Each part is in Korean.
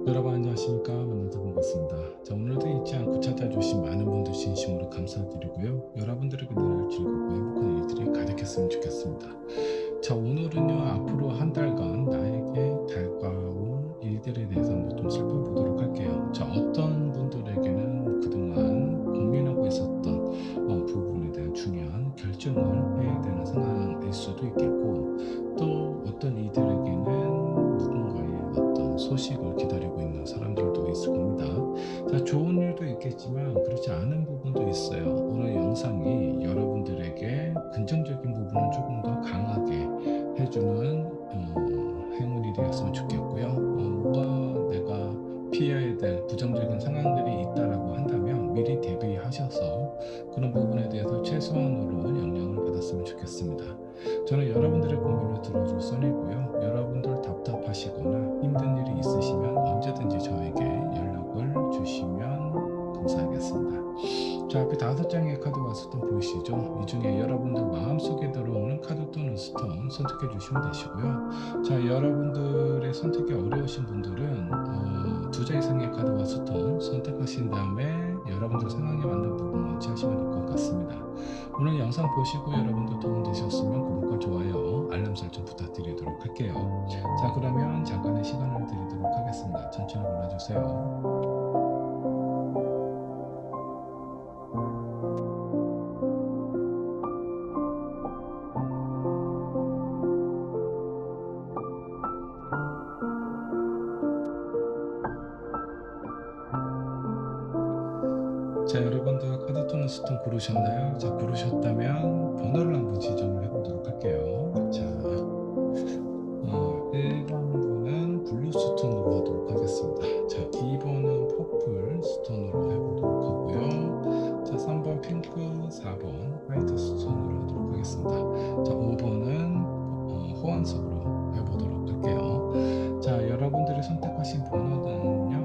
여러분 안녕하십니까? 만나서 반갑습니다. 자, 오늘도 잊지 않고 찾아주신 많은 분들 진심으로 감사드리고요. 여러분들에게 늘 즐겁고 행복한 일들이 가득했으면 좋겠습니다. 자, 오늘은요, 앞으로 한 달간 나에게 다가올 일들에 대해서 한번 좀 살펴보도록 할게요. 자, 어떤 분들에게는 그동안 고민하고 있었던 부분에 대한 중요한 결정을 해야 되는 상황일 수도 있겠고, 또 어떤 이들에게는 누군가의 어떤 소식을 기다리고 있는 사람들도 있을 겁니다. 자, 좋은 일도 있겠지만 그렇지 않은 부분도 있어요. 오늘 영상이 여러분들에게 긍정적인 부분을 조금 더 강하게 해주는 행운이 되었으면 좋겠고요. 뭔가 내가 피해야 될 부정적인 상황들이 있다라고 한다면 미리 대비하셔서 그런 부분에 대해서 최소한으로 영향을 받았으면 좋겠습니다. 저는 여러분들의 고민을 들어줄 선이고요. 여러분들 답답하시거나 힘든 일이 있으시면 언제든지 저에게 연락을 주시면 감사하겠습니다. 자, 앞에 5장의 카드가 스톤 보이시죠? 이 중에 여러분들 마음속에 들어오는 카드 또는 스톤 선택해 주시면 되시고요. 자, 여러분들의 선택이 어려우신 분들은 2장 이상의 카드와 스톤 선택하신 다음에 여러분들 상황에 맞는 부분 원치하시면 될 것 같습니다. 오늘 영상 보시고 여러분들 도움 되셨으면 구독과 좋아요, 알람 설정 부탁드리도록 할게요. 자, 그러면 잠깐의 시간을 드리도록 하겠습니다. 천천히 골라주세요. 자, 여러분들 카드 또는 스톤 고르셨나요? 자, 고르셨다면 번호를 한번 지정을 해보도록 할게요. 자, 1번은 블루 스톤으로 하도록 하겠습니다. 자, 2번은 퍼플 스톤으로 해보도록 하고요. 자, 3번 핑크, 4번 화이트 스톤으로 하도록 하겠습니다. 자, 5번은 호환석으로 해보도록 할게요. 자, 여러분들이 선택하신 번호는요,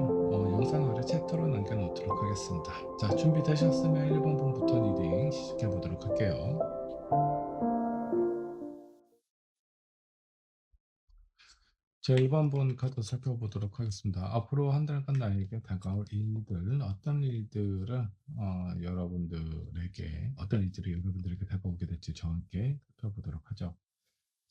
영상 아래 채터로 남겨놓도록 하겠습니다. 자, 준비되셨으면 1번 분부터 리딩 시작해 보도록 할게요. 자, 2번 분 카드 살펴보도록 하겠습니다. 앞으로 한 달간 나에게 다가올 일들, 어떤 일들은 여러분들에게, 어떤 일들이 여러분들에게 다가오게 될지 정확히 살펴보도록 하죠.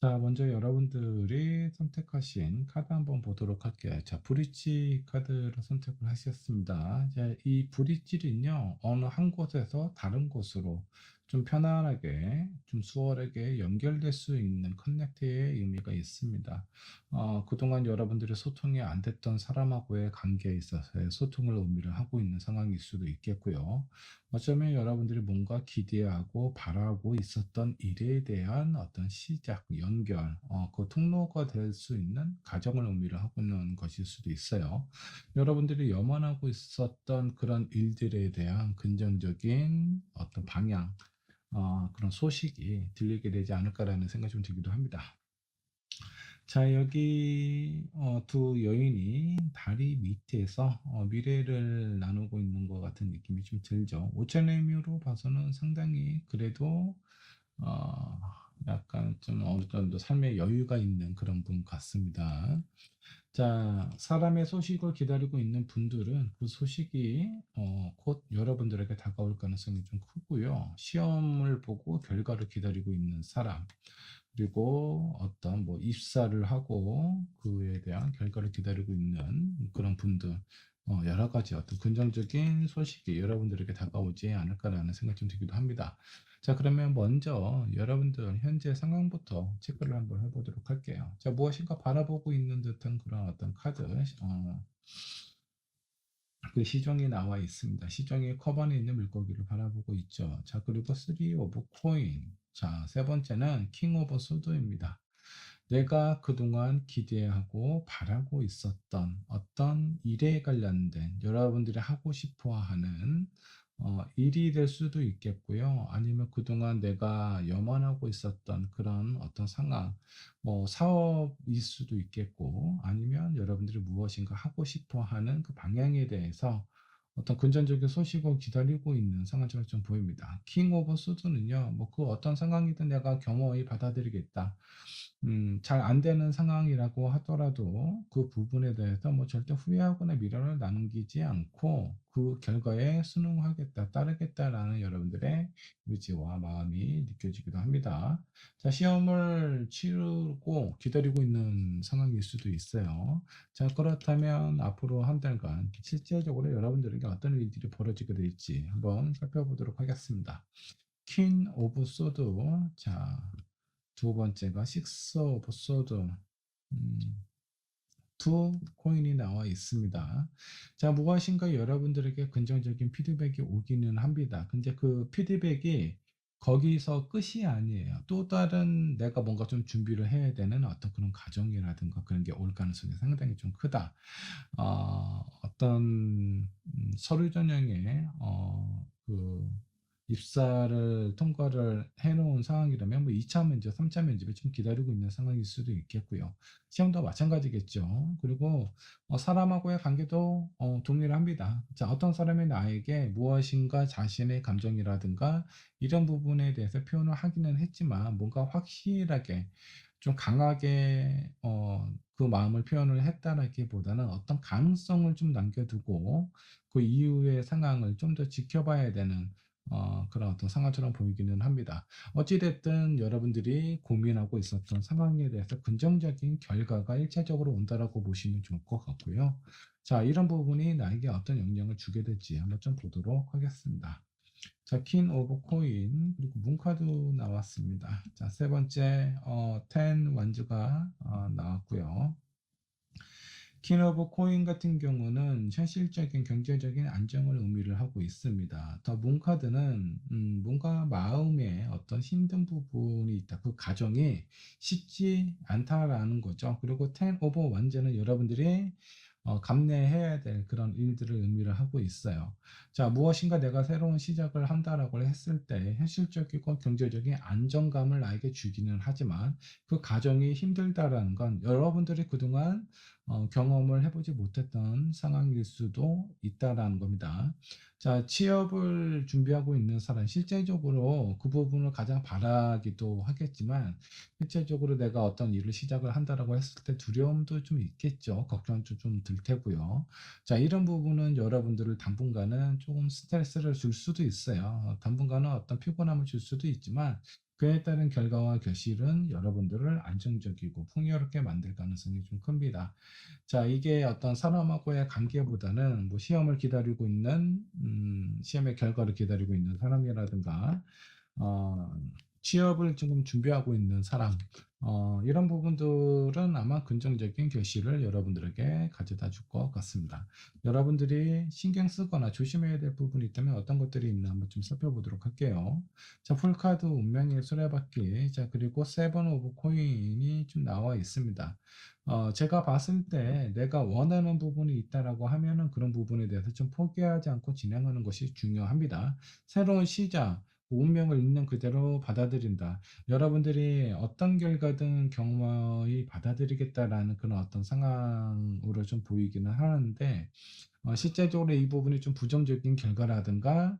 자, 먼저 여러분들이 선택하신 카드 한번 보도록 할게요. 자, 브릿지 카드를 선택을 하셨습니다. 자, 이 브릿지는요, 어느 한 곳에서 다른 곳으로 좀 편안하게, 좀 수월하게 연결될 수 있는 커넥트의 의미가 있습니다. 그동안 여러분들이 소통이 안 됐던 사람하고의 관계에 있어서의 소통을 의미를 하고 있는 상황일 수도 있겠고요. 어쩌면 여러분들이 뭔가 기대하고 바라고 있었던 일에 대한 어떤 시작, 연결, 그 통로가 될 수 있는 과정을 의미를 하고 있는 것일 수도 있어요. 여러분들이 염원하고 있었던 그런 일들에 대한 긍정적인 어떤 방향, 그런 소식이 들리게 되지 않을까라는 생각이 좀 들기도 합니다. 자, 여기 두 여인이 다리 밑에서 미래를 나누고 있는 것 같은 느낌이 좀 들죠. 오차레미로 봐서는 상당히 그래도 어, 약간 좀 어느 정도 삶의 여유가 있는 그런 분 같습니다. 자, 사람의 소식을 기다리고 있는 분들은 그 소식이 곧 여러분들에게 다가올 가능성이 좀 크고요. 시험을 보고 결과를 기다리고 있는 사람, 그리고 어떤 뭐 입사를 하고 그에 대한 결과를 기다리고 있는 그런 분들, 여러 가지 어떤 긍정적인 소식이 여러분들에게 다가오지 않을까라는 생각이 좀 들기도 합니다. 자, 그러면 먼저 여러분들 현재 상황부터 체크를 한번 해보도록 할게요. 자, 무엇인가 바라보고 있는 듯한 그런 어떤 카드, 그 시종이 나와 있습니다. 시종이 컵 안에 있는 물고기를 바라보고 있죠. 자, 그리고 3 오브 코인. 자, 세 번째는 킹 오브 소드입니다. 내가 그동안 기대하고 바라고 있었던 어떤 일에 관련된 여러분들이 하고 싶어 하는 일이 될 수도 있겠고요. 아니면 그동안 내가 염원하고 있었던 그런 어떤 상황, 뭐 사업일 수도 있겠고, 아니면 여러분들이 무엇인가 하고 싶어 하는 그 방향에 대해서 어떤 금전적인 소식을 기다리고 있는 상황처럼 좀 보입니다. 킹 오브 소드는요. 뭐 그 어떤 상황이든 내가 겸허히 받아들이겠다. 잘 안 되는 상황이라고 하더라도 그 부분에 대해서 뭐 절대 후회하거나 미련을 남기지 않고 그 결과에 순응하겠다, 따르겠다라는 여러분들의 의지와 마음이 느껴지기도 합니다. 자, 시험을 치르고 기다리고 있는 상황일 수도 있어요. 자, 그렇다면 앞으로 한 달간 실제적으로 여러분들에게 어떤 일들이 벌어지게 될지 한번 살펴보도록 하겠습니다. 퀸 오브 소드. 자, 두 번째가 식스 오브 소드. 음, 두 코인이 나와 있습니다. 자, 무엇인가 여러분들에게 긍정적인 피드백이 오기는 합니다. 근데 그 피드백이 거기서 끝이 아니에요. 또 다른 내가 뭔가 좀 준비를 해야 되는 어떤 그런 과정이라든가 그런 게 올 가능성이 상당히 좀 크다. 어떤 서류 전형에 그 입사를 통과를 해 놓은 상황이라면 뭐 2차 면접, 3차 면접을 좀 기다리고 있는 상황일 수도 있겠고요. 시험도 마찬가지겠죠. 그리고 사람하고의 관계도 동일합니다. 자, 어떤 사람이 나에게 무엇인가 자신의 감정이라든가 이런 부분에 대해서 표현을 하기는 했지만 뭔가 확실하게 좀 강하게 그 마음을 표현을 했다라기보다는 어떤 가능성을 좀 남겨두고 그 이후의 상황을 좀 더 지켜봐야 되는 그런 어떤 상황처럼 보이기는 합니다. 어찌 됐든 여러분들이 고민하고 있었던 상황에 대해서 긍정적인 결과가 일차적으로 온다라고 보시면 좋을 것 같고요. 자, 이런 부분이 나에게 어떤 영향을 주게 될지 한번 좀 보도록 하겠습니다. 자, 퀸 오브 코인 그리고 문카드 나왔습니다. 자, 세 번째 텐 완즈가 나왔고요. 퀸 오브 코인 같은 경우는 현실적인 경제적인 안정을 의미를 하고 있습니다. 더 문카드는 뭔가 마음에 어떤 힘든 부분이 있다. 그 가정이 쉽지 않다라는 거죠. 그리고 텐 오브 완즈는 여러분들이 감내해야 될 그런 일들을 의미를 하고 있어요. 자, 무엇인가 내가 새로운 시작을 한다라고 했을 때 현실적이고 경제적인 안정감을 나에게 주기는 하지만 그 과정이 힘들다라는 건 여러분들이 그동안 경험을 해보지 못했던 상황일 수도 있다라는 겁니다. 자, 취업을 준비하고 있는 사람, 실제적으로 그 부분을 가장 바라기도 하겠지만, 실제적으로 내가 어떤 일을 시작을 한다라고 했을 때 두려움도 좀 있겠죠. 걱정도 좀 들 테고요. 자, 이런 부분은 여러분들을 당분간은 조금 스트레스를 줄 수도 있어요. 당분간은 어떤 피곤함을 줄 수도 있지만, 그에 따른 결과와 결실은 여러분들을 안정적이고 풍요롭게 만들 가능성이 좀 큽니다. 자, 이게 어떤 사람하고의 관계보다는 뭐 시험을 기다리고 있는, 시험의 결과를 기다리고 있는 사람이라든가, 어, 취업을 지금 준비하고 있는 사람, 이런 부분들은 아마 긍정적인 결실을 여러분들에게 가져다 줄 것 같습니다. 여러분들이 신경 쓰거나 조심해야 될 부분이 있다면 어떤 것들이 있나 한번 좀 살펴보도록 할게요. 자, 풀카드 운명의 수레바퀴, 자, 그리고 세븐 오브 코인이 좀 나와 있습니다. 제가 봤을 때 내가 원하는 부분이 있다라고 하면은 그런 부분에 대해서 좀 포기하지 않고 진행하는 것이 중요합니다. 새로운 시작, 운명을 있는 그대로 받아들인다. 여러분들이 어떤 결과든 경험이 받아들이겠다라는 그런 어떤 상황으로 좀 보이기는 하는데, 실제적으로 이 부분이 좀 부정적인 결과라든가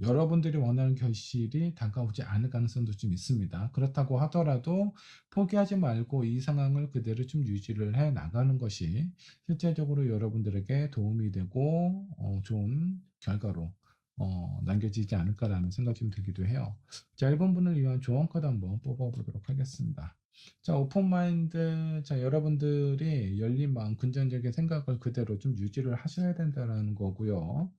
여러분들이 원하는 결실이 다가오지 않을 가능성도 좀 있습니다. 그렇다고 하더라도 포기하지 말고 이 상황을 그대로 좀 유지를 해 나가는 것이 실제적으로 여러분들에게 도움이 되고 좋은 결과로 남겨지지 않을까라는 생각이 좀 들기도 해요. 자, 1번 분을 위한 조언 카드 한번 뽑아보도록 하겠습니다. 자, 오픈마인드. 자, 여러분들이 열린 마음, 긍정적인 생각을 그대로 좀 유지를 하셔야 된다라는 거고요.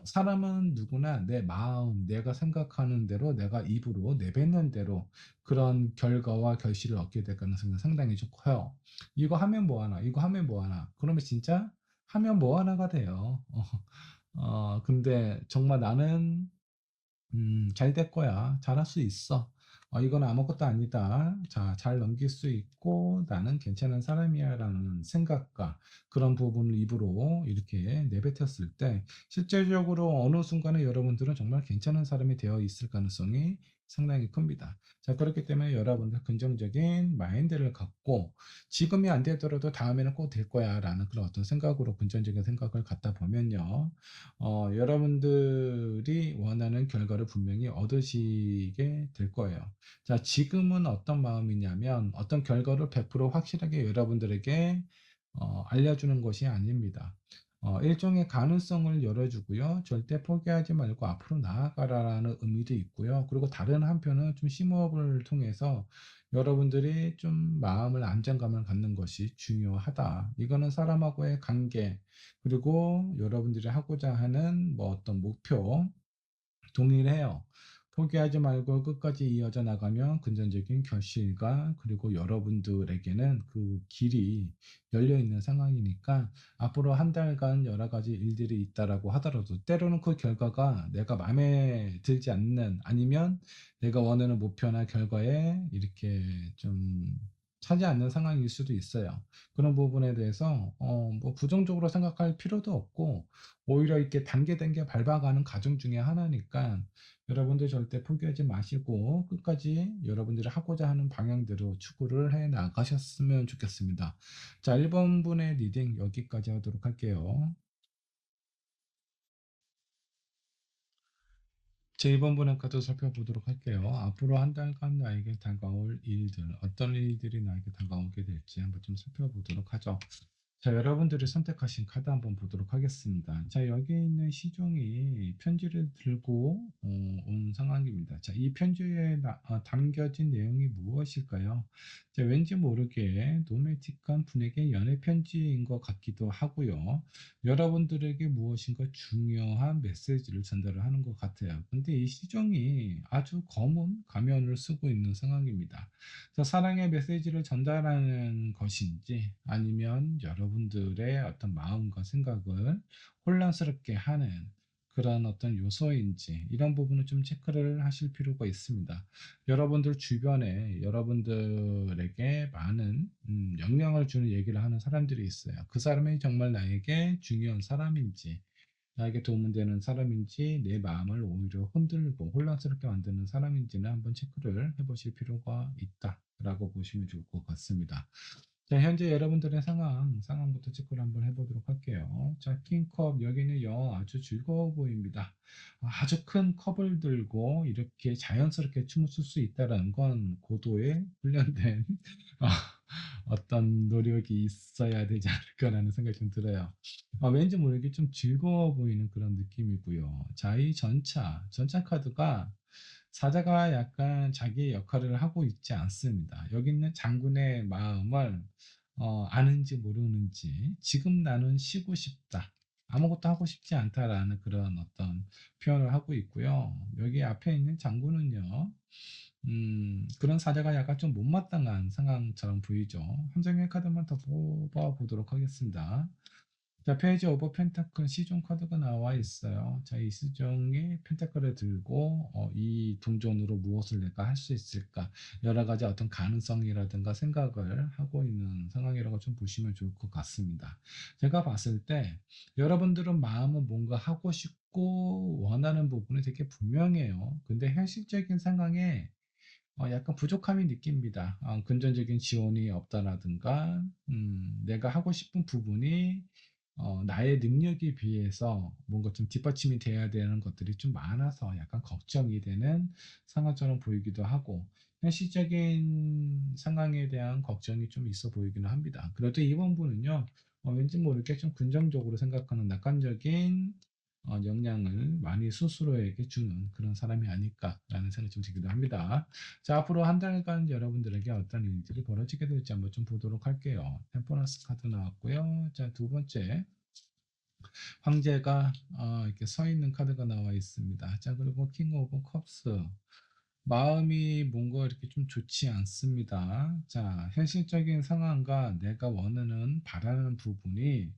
사람은 누구나 내 마음, 내가 생각하는 대로, 내가 입으로 내뱉는 대로 그런 결과와 결실을 얻게 될 가능성이 상당히 좀 커요. 이거 하면 뭐 하나, 이거 하면 뭐 하나. 그러면 진짜 하면 뭐 하나가 돼요. 근데 정말 나는 잘 될 거야. 잘할 수 있어. 이건 아무것도 아니다. 자, 잘 넘길 수 있고 나는 괜찮은 사람이야라는 생각과 그런 부분을 입으로 이렇게 내뱉었을 때 실제적으로 어느 순간에 여러분들은 정말 괜찮은 사람이 되어 있을 가능성이 상당히 큽니다. 자, 그렇기 때문에 여러분들 긍정적인 마인드를 갖고 지금이 안 되더라도 다음에는 꼭 될 거야 라는 그런 어떤 생각으로 긍정적인 생각을 갖다 보면요. 여러분들이 원하는 결과를 분명히 얻으시게 될 거예요. 자, 지금은 어떤 마음이냐면 어떤 결과를 100% 확실하게 여러분들에게 알려주는 것이 아닙니다. 일종의 가능성을 열어주고요. 절대 포기하지 말고 앞으로 나아가라는 의미도 있고요. 그리고 다른 한편은 좀 심호흡을 통해서 여러분들이 좀 마음을 안정감을 갖는 것이 중요하다. 이거는 사람하고의 관계, 그리고 여러분들이 하고자 하는 뭐 어떤 목표, 동일해요. 포기하지 말고 끝까지 이어져 나가면 금전적인 결실과 그리고 여러분들에게는 그 길이 열려 있는 상황이니까 앞으로 한 달간 여러 가지 일들이 있다라고 하더라도 때로는 그 결과가 내가 마음에 들지 않는 아니면 내가 원하는 목표나 결과에 이렇게 좀 차지 않는 상황일 수도 있어요. 그런 부분에 대해서 뭐 부정적으로 생각할 필요도 없고 오히려 이렇게 단계 단계 밟아가는 과정 중에 하나니까 여러분들 절대 포기하지 마시고 끝까지 여러분들이 하고자 하는 방향대로 추구를 해 나가셨으면 좋겠습니다. 자, 1번 분의 리딩 여기까지 하도록 할게요. 제 2번 분의 카드 살펴보도록 할게요. 앞으로 한 달간 나에게 다가올 일들, 어떤 일들이 나에게 다가오게 될지 한번 좀 살펴보도록 하죠. 자, 여러분들이 선택하신 카드 한번 보도록 하겠습니다. 자, 여기 있는 시종이 편지를 들고 온 상황입니다. 자, 이 편지에 담겨진 내용이 무엇일까요? 자, 왠지 모르게 로맨틱한 분에게 연애 편지인 것 같기도 하고요. 여러분들에게 무엇인가 중요한 메시지를 전달을 하는 것 같아요. 근데 이 시종이 아주 검은 가면을 쓰고 있는 상황입니다. 그래서 사랑의 메시지를 전달하는 것인지 아니면 여러분들의 어떤 마음과 생각을 혼란스럽게 하는 그런 어떤 요소인지 이런 부분을 좀 체크를 하실 필요가 있습니다. 여러분들 주변에 여러분들에게 많은 영향을 주는 얘기를 하는 사람들이 있어요. 그 사람이 정말 나에게 중요한 사람인지 나에게 도움이 되는 사람인지 내 마음을 오히려 흔들고 혼란스럽게 만드는 사람인지는 한번 체크를 해보실 필요가 있다라고 보시면 좋을 것 같습니다. 자, 현재 여러분들의 상황부터 체크를 한번 해보도록 할게요. 자, 킹컵, 여기는요, 아주 즐거워 보입니다. 아주 큰 컵을 들고 이렇게 자연스럽게 춤을 출 수 있다는 건 고도의 훈련된 어떤 노력이 있어야 되지 않을까라는 생각이 좀 들어요. 왠지 모르게 좀 즐거워 보이는 그런 느낌이고요. 자, 이 전차 카드가 사자가 약간 자기의 역할을 하고 있지 않습니다. 여기 있는 장군의 마음을 아는지 모르는지 지금 나는 쉬고 싶다. 아무것도 하고 싶지 않다라는 그런 어떤 표현을 하고 있고요. 여기 앞에 있는 장군은요. 그런 사자가 약간 좀 못마땅한 상황처럼 보이죠. 한 장의 카드만 더 뽑아 보도록 하겠습니다. 자, 페이지 오브 펜타클 시종 카드가 나와 있어요. 자, 이 시종이 펜타클을 들고 이 동전으로 무엇을 내가 할 수 있을까? 여러 가지 어떤 가능성이라든가 생각을 하고 있는 상황이라고 좀 보시면 좋을 것 같습니다. 제가 봤을 때 여러분들은 마음은 뭔가 하고 싶고 원하는 부분이 되게 분명해요. 근데 현실적인 상황에 약간 부족함이 느낍니다. 금전적인 지원이 없다라든가, 내가 하고 싶은 부분이 나의 능력에 비해서 뭔가 좀 뒷받침이 돼야 되는 것들이 좀 많아서 약간 걱정이 되는 상황처럼 보이기도 하고, 현실적인 상황에 대한 걱정이 좀 있어 보이기는 합니다. 그래도 이번 분은요, 왠지 모르게 좀 긍정적으로 생각하는 낙관적인 영향을 많이 스스로에게 주는 그런 사람이 아닐까라는 생각이 좀 들기도 합니다. 자, 앞으로 한 달간 여러분들에게 어떤 일들이 벌어지게 될지 한번 좀 보도록 할게요. 템퍼런스 카드 나왔고요. 자, 두 번째, 황제가 이렇게 서 있는 카드가 나와 있습니다. 자, 그리고 킹 오브 컵스. 마음이 뭔가 이렇게 좀 좋지 않습니다. 자, 현실적인 상황과 내가 원하는, 바라는 부분이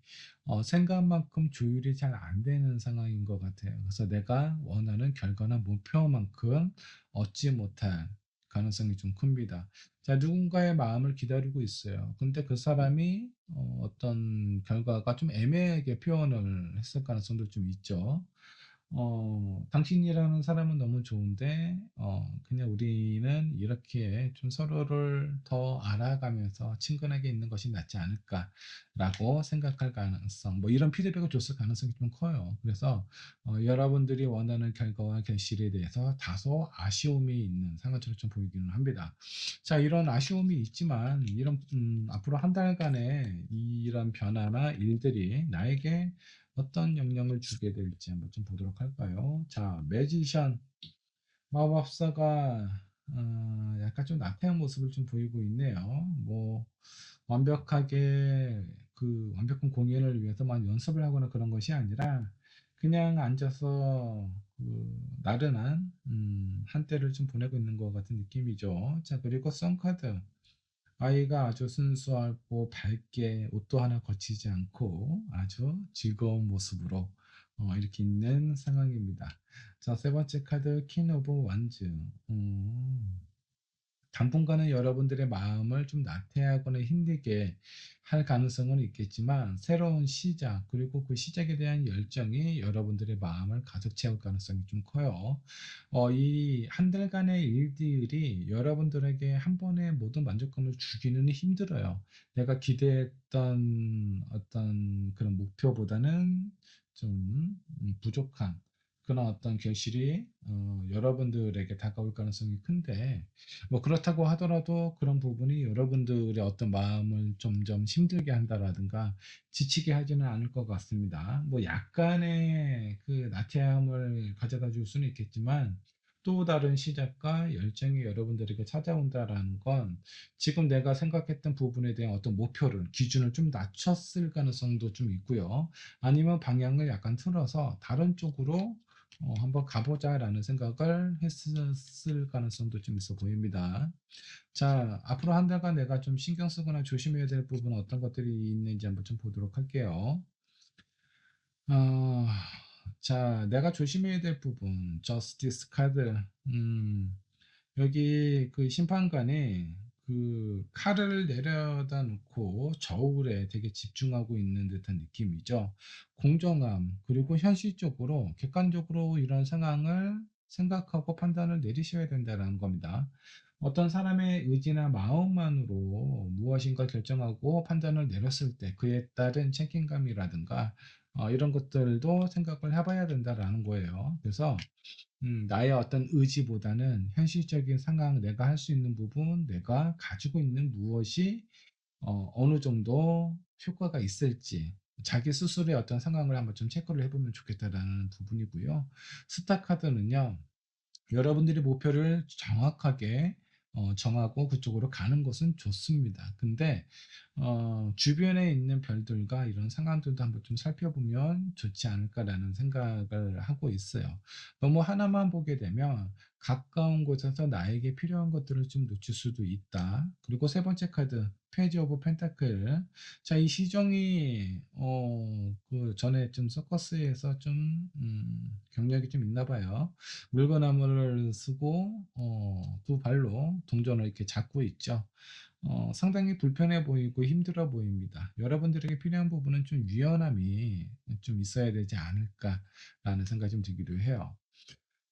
생각만큼 조율이 잘 안 되는 상황인 것 같아요. 그래서 내가 원하는 결과나 목표만큼 얻지 못할 가능성이 좀 큽니다. 자, 누군가의 마음을 기다리고 있어요. 근데 그 사람이 어떤 결과가 좀 애매하게 표현을 했을 가능성도 좀 있죠. 당신이라는 사람은 너무 좋은데 그냥 우리는 이렇게 좀 서로를 더 알아가면서 친근하게 있는 것이 낫지 않을까라고 생각할 가능성, 뭐 이런 피드백을 줬을 가능성이 좀 커요. 그래서 여러분들이 원하는 결과와 결실에 대해서 다소 아쉬움이 있는 상황처럼 좀 보이기는 합니다. 자, 이런 아쉬움이 있지만 이런 앞으로 한 달간의 이런 변화나 일들이 나에게 어떤 영향을 주게 될지 한번 좀 보도록 할까요? 자, 매지션, 마법사가 약간 좀 나태한 모습을 좀 보이고 있네요. 뭐 완벽하게 그 완벽한 공연을 위해서만 연습을 하거나 그런 것이 아니라 그냥 앉아서 그 나른한 한때를 좀 보내고 있는 것 같은 느낌이죠. 자, 그리고 선카드. 아이가 아주 순수하고 밝게 옷도 하나 거치지 않고 아주 즐거운 모습으로 이렇게 있는 상황입니다. 자, 세 번째 카드 퀸 오브 완즈. 당분간은 여러분들의 마음을 좀 나태하거나 힘들게 할 가능성은 있겠지만 새로운 시작 그리고 그 시작에 대한 열정이 여러분들의 마음을 가득 채울 가능성이 좀 커요. 이 한 달간의 일들이 여러분들에게 한 번에 모든 만족감을 주기는 힘들어요. 내가 기대했던 어떤 그런 목표보다는 좀 부족한 그런 어떤 결실이 여러분들에게 다가올 가능성이 큰데 뭐 그렇다고 하더라도 그런 부분이 여러분들의 어떤 마음을 점점 힘들게 한다라든가 지치게 하지는 않을 것 같습니다. 뭐 약간의 그 나태함을 가져다 줄 수는 있겠지만 또 다른 시작과 열정이 여러분들에게 찾아온다라는 건 지금 내가 생각했던 부분에 대한 어떤 목표를, 기준을 좀 낮췄을 가능성도 좀 있고요. 아니면 방향을 약간 틀어서 다른 쪽으로 한번 가보자라는 생각을 했을 가능성도 좀 있어 보입니다. 자, 앞으로 한 달간 내가 좀 신경 쓰거나 조심해야 될 부분은 어떤 것들이 있는지 한번 좀 보도록 할게요. 어, 자, 내가 조심해야 될 부분, 저스티스 카드. 여기 그 심판관이 그 칼을 내려다 놓고 저울에 되게 집중하고 있는 듯한 느낌이죠. 공정함, 그리고 현실적으로, 객관적으로 이런 상황을 생각하고 판단을 내리셔야 된다는 겁니다. 어떤 사람의 의지나 마음만으로 무엇인가 결정하고 판단을 내렸을 때 그에 따른 책임감이라든가 이런 것들도 생각을 해봐야 된다라는 거예요. 그래서 나의 어떤 의지보다는 현실적인 상황, 내가 할 수 있는 부분, 내가 가지고 있는 무엇이 어느 정도 효과가 있을지 자기 스스로의 어떤 상황을 한번 좀 체크를 해보면 좋겠다라는 부분이고요. 스타 카드는요. 여러분들이 목표를 정확하게 정하고 그쪽으로 가는 것은 좋습니다. 근데 주변에 있는 별들과 이런 상황들도 한번 좀 살펴보면 좋지 않을까라는 생각을 하고 있어요. 너무 하나만 보게 되면 가까운 곳에서 나에게 필요한 것들을 좀 놓칠 수도 있다. 그리고 세 번째 카드, 페이지 오브 펜타클. 자, 이 시정이 그 전에 좀 서커스에서 좀 경력이 좀 있나 봐요. 물건나무를 쓰고 두 발로 동전을 이렇게 잡고 있죠. 상당히 불편해 보이고 힘들어 보입니다. 여러분들에게 필요한 부분은 좀 유연함이 좀 있어야 되지 않을까라는 생각이 좀 들기도 해요.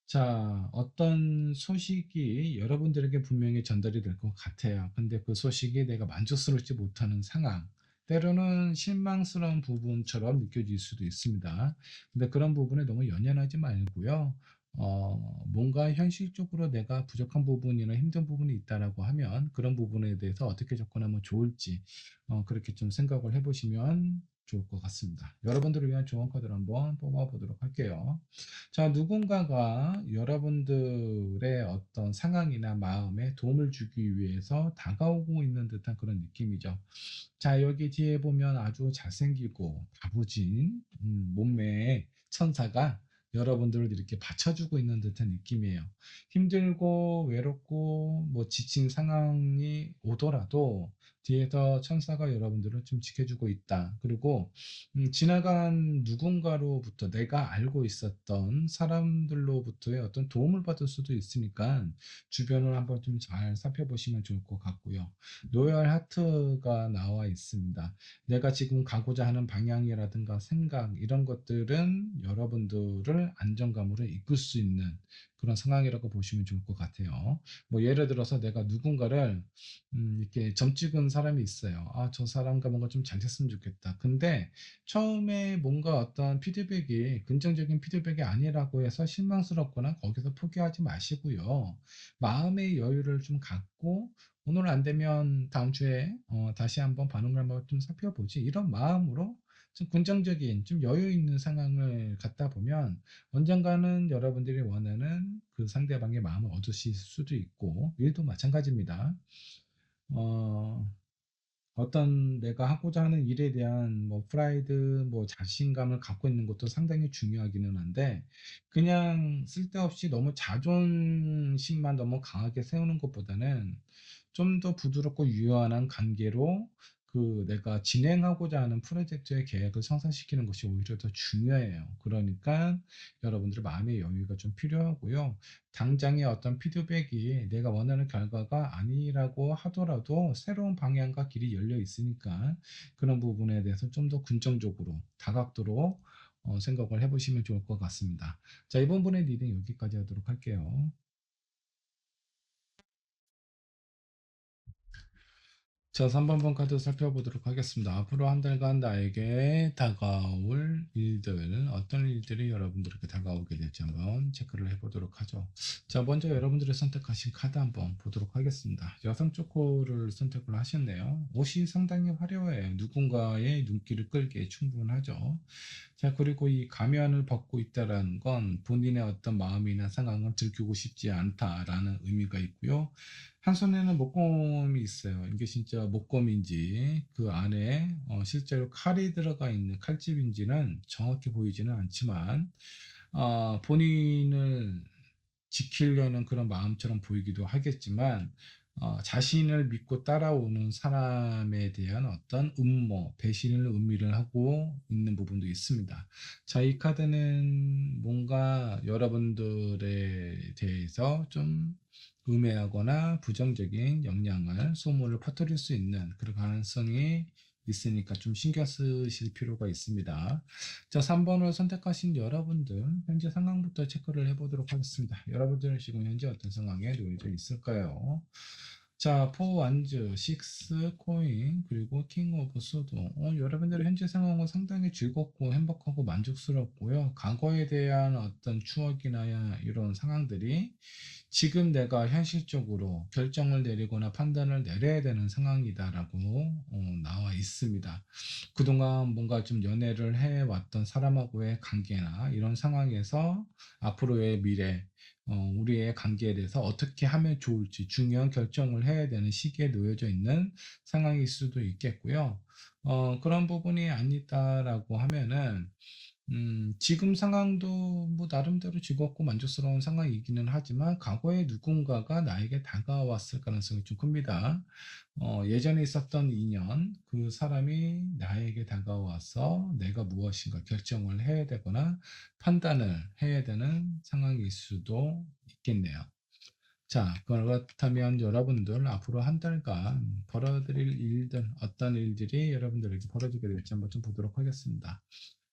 자, 어떤 소식이 여러분들에게 분명히 전달이 될 것 같아요. 근데 그 소식이 내가 만족스럽지 못하는 상황, 때로는 실망스러운 부분처럼 느껴질 수도 있습니다. 근데 그런 부분에 너무 연연하지 말고요. 뭔가 현실적으로 내가 부족한 부분이나 힘든 부분이 있다라고 하면 그런 부분에 대해서 어떻게 접근하면 좋을지 그렇게 좀 생각을 해보시면 좋을 것 같습니다. 여러분들을 위한 조언 카드를 한번 뽑아보도록 할게요. 자, 누군가가 여러분들의 어떤 상황이나 마음에 도움을 주기 위해서 다가오고 있는 듯한 그런 느낌이죠. 자, 여기 뒤에 보면 아주 잘생기고 다부진 몸매의 천사가 여러분들을 이렇게 받쳐주고 있는 듯한 느낌이에요. 힘들고 외롭고 뭐 지친 상황이 오더라도 뒤에서 천사가 여러분들을 좀 지켜주고 있다. 그리고 지나간 누군가로부터 내가 알고 있었던 사람들로부터의 어떤 도움을 받을 수도 있으니까 주변을 한번 좀 잘 살펴보시면 좋을 것 같고요. 로열 하트가 나와 있습니다. 내가 지금 가고자 하는 방향이라든가 생각 이런 것들은 여러분들을 안정감으로 이끌 수 있는 그런 상황이라고 보시면 좋을 것 같아요. 뭐 예를 들어서 내가 누군가를 이렇게 점 찍은 사람이 있어요. 아, 저 사람과 뭔가 좀 잘 됐으면 좋겠다. 근데 처음에 뭔가 어떤 피드백이 긍정적인 피드백이 아니라고 해서 실망스럽거나 거기서 포기하지 마시고요. 마음의 여유를 좀 갖고 오늘 안 되면 다음 주에 다시 한번 반응을 한번 좀 살펴보지. 이런 마음으로 좀 긍정적인, 좀 여유 있는 상황을 갖다 보면 언젠가는 여러분들이 원하는 그 상대방의 마음을 얻으실 수도 있고, 일도 마찬가지입니다. 어, 어떤 내가 하고자 하는 일에 대한 뭐 프라이드, 뭐 자신감을 갖고 있는 것도 상당히 중요하기는 한데, 그냥 쓸데없이 너무 자존심만 너무 강하게 세우는 것보다는 좀 더 부드럽고 유연한 관계로 그 내가 진행하고자 하는 프로젝트의 계획을 성사시키는 것이 오히려 더 중요해요. 그러니까 여러분들의 마음의 여유가 좀 필요하고요. 당장의 어떤 피드백이 내가 원하는 결과가 아니라고 하더라도 새로운 방향과 길이 열려 있으니까 그런 부분에 대해서 좀 더 긍정적으로 다각도로 생각을 해보시면 좋을 것 같습니다. 자, 이번 분의 리딩 여기까지 하도록 할게요. 자, 3번 카드 살펴보도록 하겠습니다. 앞으로 한 달간 나에게 다가올 일들, 어떤 일들이 여러분들에게 다가오게 될지 한번 체크를 해보도록 하죠. 자, 먼저 여러분들이 선택하신 카드 한번 보도록 하겠습니다. 여성 초코를 선택을 하셨네요. 옷이 상당히 화려해요. 누군가의 눈길을 끌기에 충분하죠. 자, 그리고 이 가면을 벗고 있다라는 건 본인의 어떤 마음이나 상황을 들키고 싶지 않다라는 의미가 있고요. 한 손에는 목검이 있어요. 이게 진짜 목검인지 그 안에 실제로 칼이 들어가 있는 칼집인지는 정확히 보이지는 않지만 본인을 지키려는 그런 마음처럼 보이기도 하겠지만 자신을 믿고 따라오는 사람에 대한 어떤 음모, 배신을 의미를 하고 있는 부분도 있습니다. 자, 이 카드는 뭔가 여러분들에 대해서 좀 음해하거나 부정적인 영향을, 소문을 퍼뜨릴 수 있는 그런 가능성이 있으니까 좀 신경 쓰실 필요가 있습니다. 자, 3번을 선택하신 여러분들, 현재 상황부터 체크를 해보도록 하겠습니다. 여러분들은 지금 현재 어떤 상황에 놓여져 있을까요? 자, 포 완즈, 식스 코인, 그리고 킹 오브 소드. 여러분들의 현재 상황은 상당히 즐겁고 행복하고 만족스럽고요. 과거에 대한 어떤 추억이나 이런 상황들이 지금 내가 현실적으로 결정을 내리거나 판단을 내려야 되는 상황이다라고 나와 있습니다. 그동안 뭔가 좀 연애를 해왔던 사람하고의 관계나 이런 상황에서 앞으로의 미래, 우리의 관계에 대해서 어떻게 하면 좋을지 중요한 결정을 해야 되는 시기에 놓여져 있는 상황일 수도 있겠고요. 그런 부분이 아니다라고 하면은 지금 상황도 뭐 나름대로 즐겁고 만족스러운 상황이기는 하지만 과거에 누군가가 나에게 다가왔을 가능성이 좀 큽니다. 예전에 있었던 인연, 그 사람이 나에게 다가와서 내가 무엇인가 결정을 해야 되거나 판단을 해야 되는 상황일 수도 있겠네요. 자, 그렇다면 여러분들 앞으로 한 달간 벌어들일 일들, 어떤 일들이 여러분들에게 벌어지게 될지 한번 좀 보도록 하겠습니다.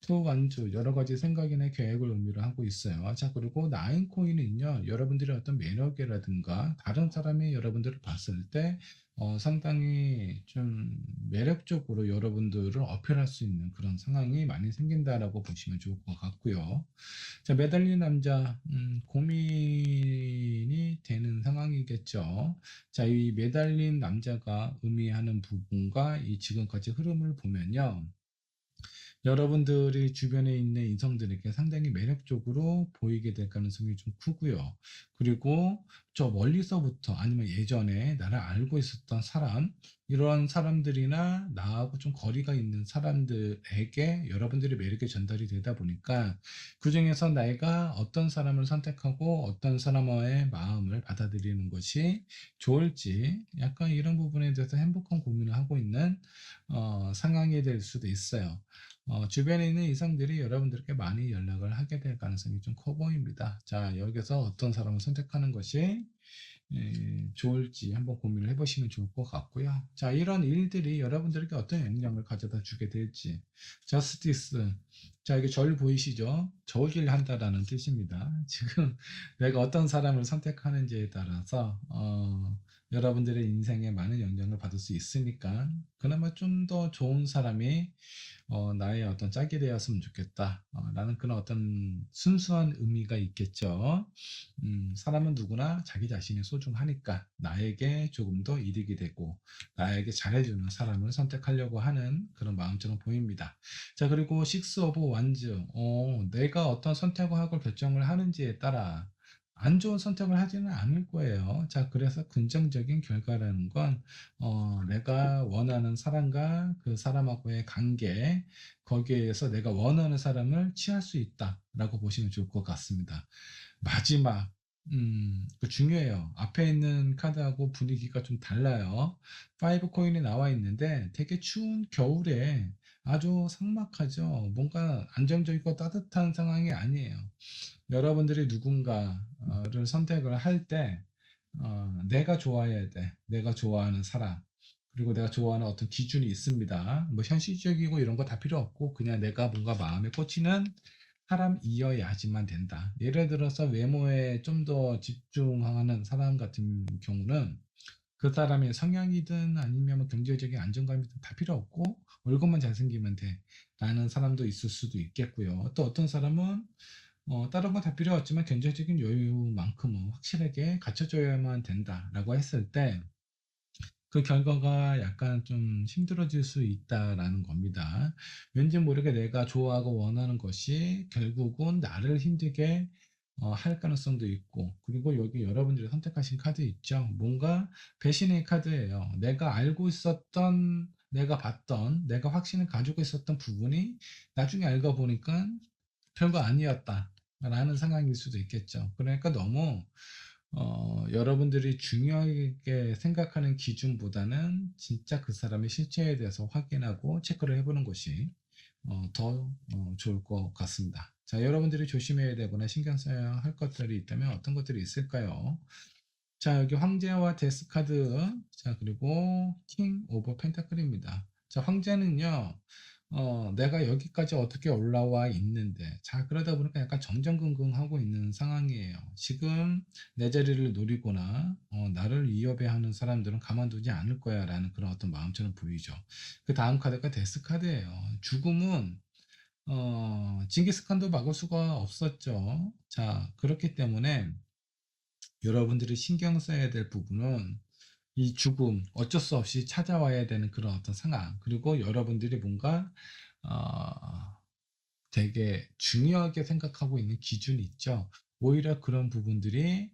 투 완주 여러 가지 생각이나 계획을 의미를 하고 있어요. 자, 그리고 나인 코인은요, 여러분들의 어떤 매력이라든가 다른 사람이 여러분들을 봤을 때 상당히 좀 매력적으로 여러분들을 어필할 수 있는 그런 상황이 많이 생긴다라고 보시면 좋을 것 같고요. 자, 매달린 남자, 고민이 되는 상황이겠죠. 자, 이 매달린 남자가 의미하는 부분과 이 지금까지 흐름을 보면요. 여러분들이 주변에 있는 인성들에게 상당히 매력적으로 보이게 될 가능성이 좀 크고요. 그리고 저 멀리서부터 아니면 예전에 나를 알고 있었던 사람, 이런 사람들이나 나하고 좀 거리가 있는 사람들에게 여러분들이 매력이 전달이 되다 보니까 그중에서 내가 어떤 사람을 선택하고 어떤 사람의 마음을 받아들이는 것이 좋을지 약간 이런 부분에 대해서 행복한 고민을 하고 있는 상황이 될 수도 있어요. 주변에 있는 이성들이 여러분들께 많이 연락을 하게 될 가능성이 좀 커 보입니다. 자, 여기서 어떤 사람을 선택하는 것이 좋을지 한번 고민을 해보시면 좋을 것 같고요. 자, 이런 일들이 여러분들에게 어떤 영향을 가져다 주게 될지. 저스티스. 자, 이게 절 보이시죠? 저울질 한다라는 뜻입니다. 지금 내가 어떤 사람을 선택하는지에 따라서, 여러분들의 인생에 많은 영향을 받을 수 있으니까, 그나마 좀 더 좋은 사람이 나의 어떤 짝이 되었으면 좋겠다. 라는 그런 어떤 순수한 의미가 있겠죠. 사람은 누구나 자기 자신이 소중하니까 나에게 조금 더 이득이 되고 나에게 잘해주는 사람을 선택하려고 하는 그런 마음처럼 보입니다. 자, 그리고 식스 오브 완즈. 내가 어떤 선택을 결정을 하는지에 따라 안 좋은 선택을 하지는 않을 거예요. 자, 그래서 긍정적인 결과라는 건, 내가 원하는 사람과 그 사람하고의 관계, 거기에서 내가 원하는 사람을 취할 수 있다라고 보시면 좋을 것 같습니다. 마지막, 그 중요해요. 앞에 있는 카드하고 분위기가 좀 달라요. 5 코인이 나와 있는데 되게 추운 겨울에 아주 삭막하죠. 뭔가 안정적이고 따뜻한 상황이 아니에요. 여러분들이 누군가를 선택을 할 때, 내가 좋아해야 돼. 내가 좋아하는 사람. 그리고 내가 좋아하는 어떤 기준이 있습니다. 뭐 현실적이고 이런 거 다 필요 없고 그냥 내가 뭔가 마음에 꽂히는 사람이어야지만 된다. 예를 들어서 외모에 좀 더 집중하는 사람 같은 경우는 그 사람의 성향이든 아니면 뭐 경제적인 안정감이든 다 필요 없고 얼굴만 잘생기면 돼. 라는 사람도 있을 수도 있겠고요. 또 어떤 사람은 다른 건 다 필요 없지만 경제적인 여유만큼은 확실하게 갖춰줘야만 된다라고 했을 때 그 결과가 약간 좀 힘들어질 수 있다라는 겁니다. 왠지 모르게 내가 좋아하고 원하는 것이 결국은 나를 힘들게 할 가능성도 있고, 그리고 여기 여러분들이 선택하신 카드 있죠? 뭔가 배신의 카드예요. 내가 알고 있었던, 내가 봤던, 내가 확신을 가지고 있었던 부분이 나중에 알고 보니까 별거 아니었다. 라는 상황일 수도 있겠죠. 그러니까 너무 여러분들이 중요하게 생각하는 기준보다는 진짜 그 사람의 실체에 대해서 확인하고 체크를 해보는 것이 더 좋을 것 같습니다. 자, 여러분들이 조심해야 되거나 신경 써야 할 것들이 있다면 어떤 것들이 있을까요? 자, 여기 황제와 데스 카드, 자, 그리고 킹 오브 펜타클입니다. 자, 황제는요, 내가 여기까지 어떻게 올라와 있는데, 자, 그러다 보니까 약간 정전긍긍하고 있는 상황이에요. 지금 내 자리를 노리거나, 나를 위협해 하는 사람들은 가만두지 않을 거야, 라는 그런 어떤 마음처럼 보이죠. 그 다음 카드가 데스 카드예요. 죽음은, 징기스칸도 막을 수가 없었죠. 자, 그렇기 때문에, 여러분들이 신경 써야 될 부분은 이 죽음, 어쩔 수 없이 찾아와야 되는 그런 어떤 상황, 그리고 여러분들이 뭔가, 어, 되게 중요하게 생각하고 있는 기준이 있죠. 오히려 그런 부분들이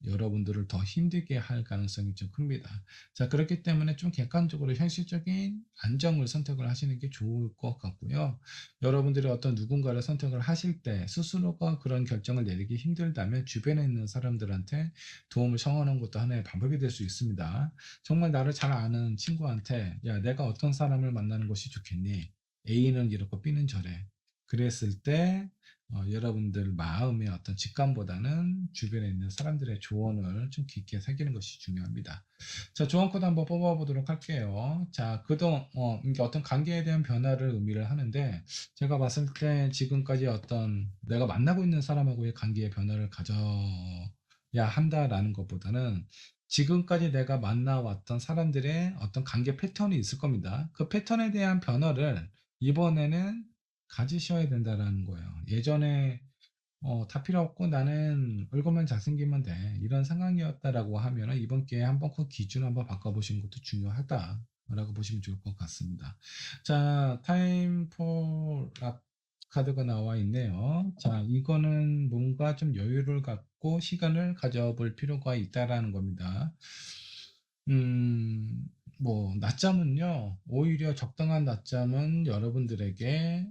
여러분들을 더 힘들게 할 가능성이 좀 큽니다. 자, 그렇기 때문에 좀 객관적으로 현실적인 안정을 선택을 하시는 게 좋을 것 같고요. 여러분들이 어떤 누군가를 선택을 하실 때 스스로가 그런 결정을 내리기 힘들다면 주변에 있는 사람들한테 도움을 청하는 것도 하나의 방법이 될 수 있습니다. 정말 나를 잘 아는 친구한테 야, 내가 어떤 사람을 만나는 것이 좋겠니? A는 이렇고 B는 저래. 그랬을 때 여러분들 마음의 어떤 직감보다는 주변에 있는 사람들의 조언을 좀 깊게 새기는 것이 중요합니다. 자, 조언 코드 한번 뽑아보도록 할게요. 자, 그동안 이게 어떤 관계에 대한 변화를 의미를 하는데 제가 봤을 때 지금까지 어떤 내가 만나고 있는 사람하고의 관계의 변화를 가져야 한다라는 것보다는 지금까지 내가 만나왔던 사람들의 어떤 관계 패턴이 있을 겁니다. 그 패턴에 대한 변화를 이번에는 가지셔야 된다라는 거예요. 예전에 다 필요 없고 나는 얼굴만 잘생기면 돼. 이런 상황이었다라고 하면은 이번 기회에 한번 그 기준 한번 바꿔보시는 것도 중요하다라고 보시면 좋을 것 같습니다. 자, 타임 폴 카드가 나와 있네요. 자, 이거는 뭔가 좀 여유를 갖고 시간을 가져볼 필요가 있다라는 겁니다. 음, 낮잠은요, 오히려 적당한 낮잠은 여러분들에게,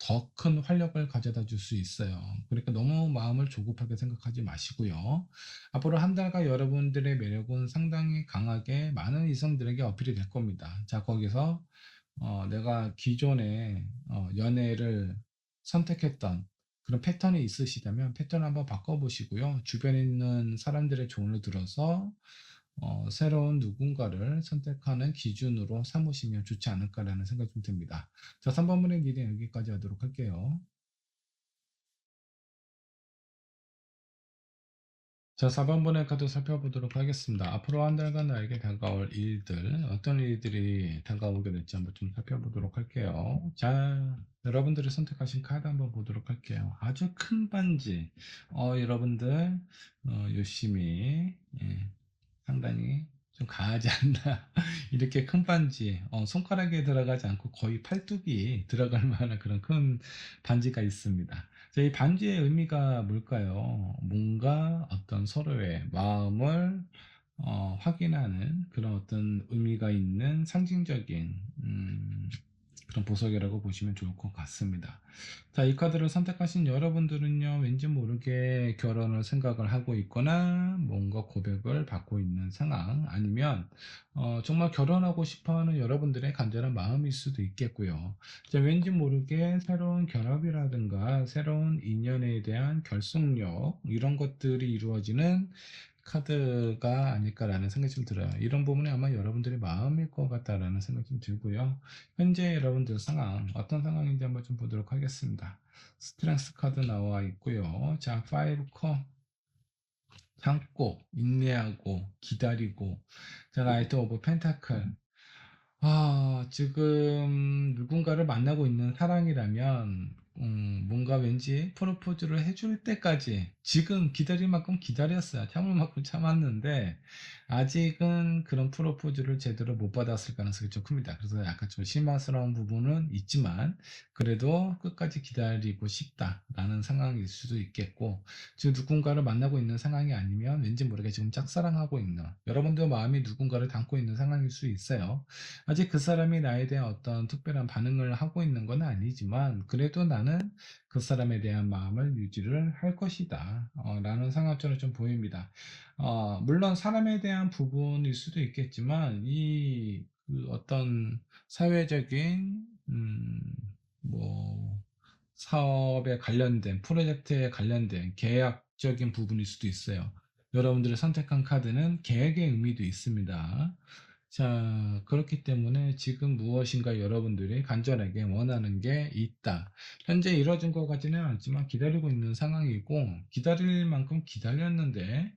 더 큰 활력을 가져다 줄 수 있어요. 그러니까 너무 마음을 조급하게 생각하지 마시고요. 앞으로 한 달간 여러분들의 매력은 상당히 강하게 많은 이성들에게 어필이 될 겁니다. 자, 거기서 내가 기존에 연애를 선택했던 그런 패턴이 있으시다면 패턴을 한번 바꿔보시고요. 주변에 있는 사람들의 조언을 들어서 새로운 누군가를 선택하는 기준으로 삼으시면 좋지 않을까라는 생각이 좀 듭니다. 자, 3번분의 일은 여기까지 하도록 할게요. 자, 4번분의 카드 살펴보도록 하겠습니다. 앞으로 한 달간 나에게 다가올 일들, 어떤 일들이 다가오게 될지 한번 좀 살펴보도록 할게요. 자, 여러분들이 선택하신 카드 한번 보도록 할게요. 아주 큰 반지. 여러분들, 열심히, 예, 상당히 좀 가하지 않나. 이렇게 큰 반지, 손가락에 들어가지 않고 거의 팔뚝이 들어갈 만한 그런 큰 반지가 있습니다. 자, 이 반지의 의미가 뭘까요? 뭔가 어떤 서로의 마음을 확인하는 그런 어떤 의미가 있는 상징적인 그런 보석이라고 보시면 좋을 것 같습니다. 자, 이 카드를 선택하신 여러분들은요, 왠지 모르게 결혼을 생각을 하고 있거나 뭔가 고백을 받고 있는 상황, 아니면 정말 결혼하고 싶어하는 여러분들의 간절한 마음일 수도 있겠고요. 자, 왠지 모르게 새로운 결합이라든가 새로운 인연에 대한 결속력, 이런 것들이 이루어지는 카드가 아닐까라는 생각이 좀 들어요. 이런 부분이 아마 여러분들의 마음일 것 같다라는 생각이 좀 들고요. 현재 여러분들 상황, 어떤 상황인지 한번 좀 보도록 하겠습니다. 스트렝스 카드 나와 있고요. 자, 5 컵, 참고, 인내하고, 기다리고, 자, 나이트 오브 펜타클. 지금 누군가를 만나고 있는 사람이라면, 뭔가 왠지 프로포즈를 해줄 때까지 지금 기다릴 만큼 기다렸어요. 참을 만큼 참았는데, 아직은 그런 프로포즈를 제대로 못 받았을 가능성이 좀 큽니다. 그래서 약간 좀 실망스러운 부분은 있지만, 그래도 끝까지 기다리고 싶다라는 상황일 수도 있겠고, 지금 누군가를 만나고 있는 상황이 아니면 왠지 모르게 지금 짝사랑하고 있는, 여러분도 마음이 누군가를 담고 있는 상황일 수 있어요. 아직 그 사람이 나에 대한 어떤 특별한 반응을 하고 있는 건 아니지만 그래도 나는 그 사람에 대한 마음을 유지를 할 것이다 라는 상황처럼 좀 보입니다. 물론 사람에 대한 부분일 수도 있겠지만 그 어떤 사회적인 뭐 사업에 관련된 프로젝트에 관련된 계약적인 부분일 수도 있어요. 여러분들이 선택한 카드는 계획의 의미도 있습니다. 자, 그렇기 때문에 지금 무엇인가 여러분들이 간절하게 원하는 게 있다. 현재 이뤄진 것 같지는 않지만 기다리고 있는 상황이고, 기다릴 만큼 기다렸는데,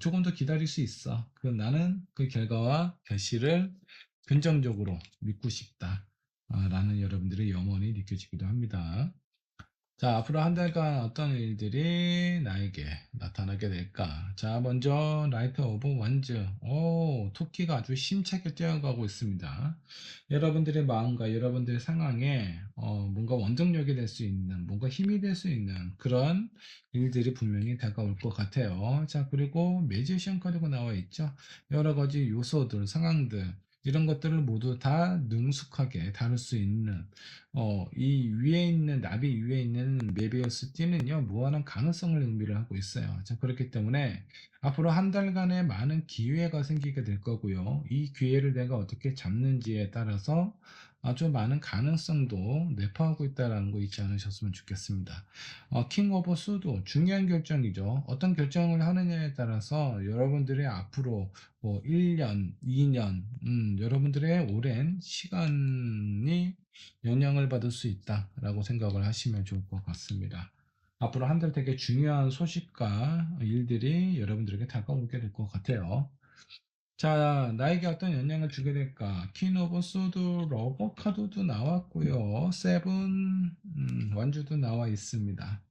조금 더 기다릴 수 있어. 나는 그 결과와 결실을 긍정적으로 믿고 싶다. 라는 여러분들의 염원이 느껴지기도 합니다. 자, 앞으로 한 달간 어떤 일들이 나에게 나타나게 될까? 자, 먼저 라이트 오브 원즈. 토끼가 아주 힘차게 뛰어가고 있습니다. 여러분들의 마음과 여러분들의 상황에 뭔가 원동력이 될 수 있는, 뭔가 힘이 될 수 있는 그런 일들이 분명히 다가올 것 같아요. 자, 그리고 매지션 카드가 나와 있죠. 여러 가지 요소들, 상황들, 이런 것들을 모두 다 능숙하게 다룰 수 있는 이 위에 있는 나비 위에 있는 메비우스 띠는요 무한한 가능성을 의미를 하고 있어요. 자, 그렇기 때문에 앞으로 한 달간의 많은 기회가 생기게 될 거고요. 이 기회를 내가 어떻게 잡는지에 따라서 아주 많은 가능성도 내포하고 있다는 거 잊지 않으셨으면 좋겠습니다. 킹 오브 수도 중요한 결정이죠. 어떤 결정을 하느냐에 따라서 여러분들의 앞으로 1년, 2년, 여러분들의 오랜 시간이 영향을 받을 수 있다라고 생각을 하시면 좋을 것 같습니다. 앞으로 한 달 되게 중요한 소식과 일들이 여러분들에게 다가오게 될 것 같아요. 자, 나에게 어떤 영향을 주게 될까? 퀸 오브 소드 러버 카드도 나왔고요. 세븐 완주도 나와 있습니다.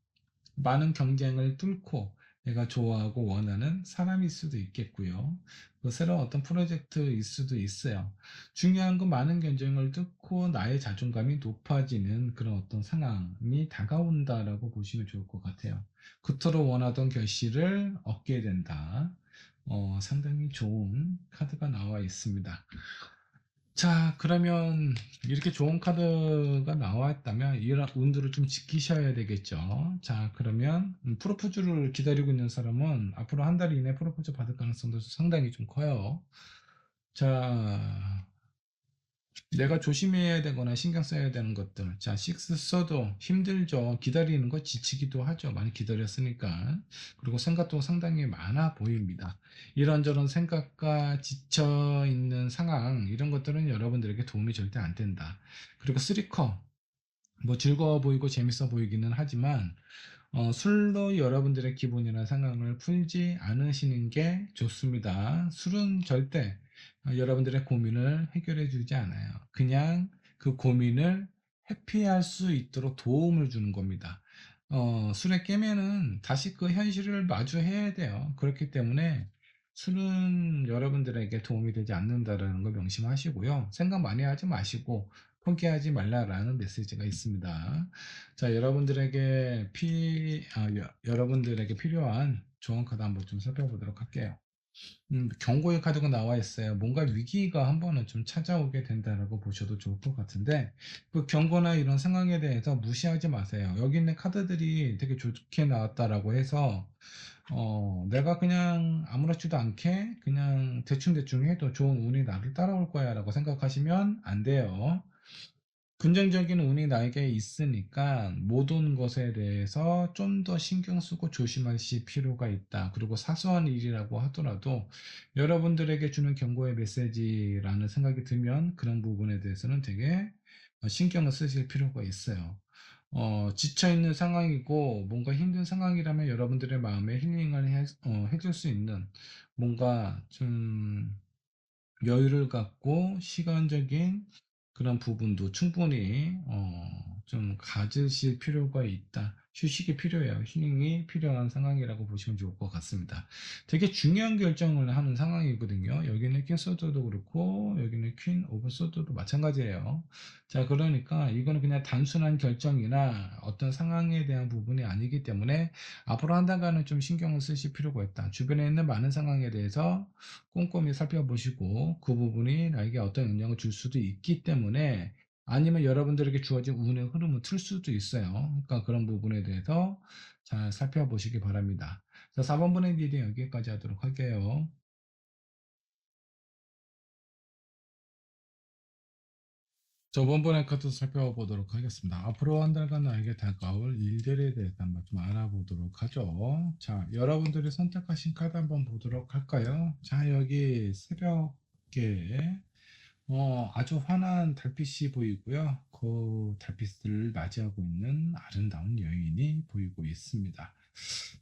많은 경쟁을 뚫고 내가 좋아하고 원하는 사람일 수도 있겠고요. 또 새로운 어떤 프로젝트일 수도 있어요. 중요한 건 많은 견적을 뚫고 나의 자존감이 높아지는 그런 어떤 상황이 다가온다라고 보시면 좋을 것 같아요. 그토록 원하던 결실을 얻게 된다. 상당히 좋은 카드가 나와 있습니다. 자, 그러면 이렇게 좋은 카드가 나왔다면 이런 운들을 좀 지키셔야 되겠죠. 자, 그러면 프로포즈를 기다리고 있는 사람은 앞으로 한 달 이내 프로포즈 받을 가능성도 상당히 좀 커요. 자, 내가 조심해야 되거나 신경 써야 되는 것들. 자, 식스 써도 힘들죠. 기다리는 거 지치기도 하죠. 많이 기다렸으니까. 그리고 생각도 상당히 많아 보입니다. 이런저런 생각과 지쳐 있는 상황, 이런 것들은 여러분들에게 도움이 절대 안 된다. 그리고 쓰리커, 뭐 즐거워 보이고 재밌어 보이기는 하지만 술로 여러분들의 기분이나 상황을 풀지 않으시는 게 좋습니다. 술은 절대 여러분들의 고민을 해결해 주지 않아요. 그냥 그 고민을 회피할 수 있도록 도움을 주는 겁니다. 술에 깨면은 다시 그 현실을 마주해야 돼요. 그렇기 때문에 술은 여러분들에게 도움이 되지 않는다라는 걸 명심하시고요. 생각 많이 하지 마시고 포기하지 말라라는 메시지가 있습니다. 자, 여러분들에게 필요한 조언 카드 한번 좀 살펴보도록 할게요. 경고의 카드가 나와 있어요. 뭔가 위기가 한 번은 좀 찾아오게 된다라고 보셔도 좋을 것 같은데, 그 경고나 이런 상황에 대해서 무시하지 마세요. 여기 있는 카드들이 되게 좋게 나왔다라고 해서, 내가 그냥 아무렇지도 않게 그냥 대충대충 해도 좋은 운이 나를 따라올 거야 라고 생각하시면 안 돼요. 긍정적인 운이 나에게 있으니까 모든 것에 대해서 좀 더 신경 쓰고 조심하실 필요가 있다. 그리고 사소한 일이라고 하더라도 여러분들에게 주는 경고의 메시지라는 생각이 들면 그런 부분에 대해서는 되게 신경을 쓰실 필요가 있어요. 지쳐있는 상황이고 뭔가 힘든 상황이라면 여러분들의 마음에 힐링을 해줄 수 있는 뭔가 좀 여유를 갖고 시간적인 그런 부분도 충분히 좀 가지실 필요가 있다. 휴식이 필요해요. 힐링이 필요한 상황이라고 보시면 좋을 것 같습니다. 되게 중요한 결정을 하는 상황이거든요. 여기는 퀸 소드도 그렇고 여기는 퀸 오브 소드도 마찬가지예요. 자, 그러니까 이거는 그냥 단순한 결정이나 어떤 상황에 대한 부분이 아니기 때문에 앞으로 한 달간은 좀 신경을 쓰실 필요가 있다. 주변에 있는 많은 상황에 대해서 꼼꼼히 살펴보시고 그 부분이 나에게 어떤 영향을 줄 수도 있기 때문에 아니면 여러분들에게 주어진 운의 흐름을 틀 수도 있어요. 그러니까 그런 부분에 대해서 잘 살펴보시기 바랍니다. 자, 4번 분의 일이 여기까지 하도록 할게요. 저번번에 것도 살펴보도록 하겠습니다. 앞으로 한 달간 나에게 다가올 일들에 대해서 한번 좀 알아보도록 하죠. 자, 여러분들이 선택하신 카드 한번 보도록 할까요? 자, 여기 새벽에 아주 환한 달빛이 보이고요. 그 달빛을 맞이하고 있는 아름다운 여인이 보이고 있습니다.